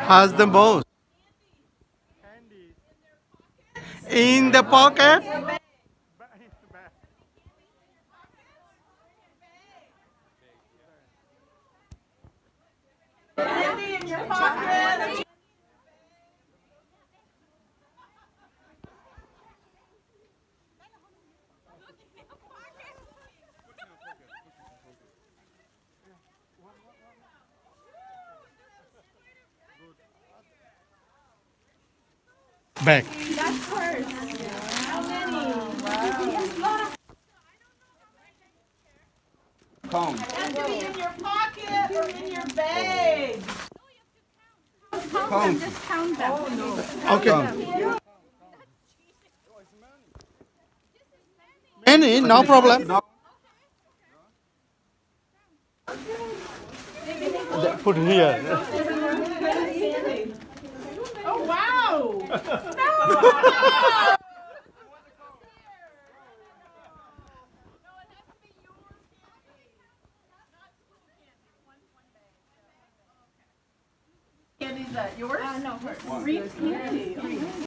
has the most? In the pocket? In your pocket. Back. That's hers. How many? Comb. Has to be in your pocket or in your bag. Comb. Just count them. Okay. Many, no problem. Put here. Oh, wow. Candy's that yours? No, hers. Three candy.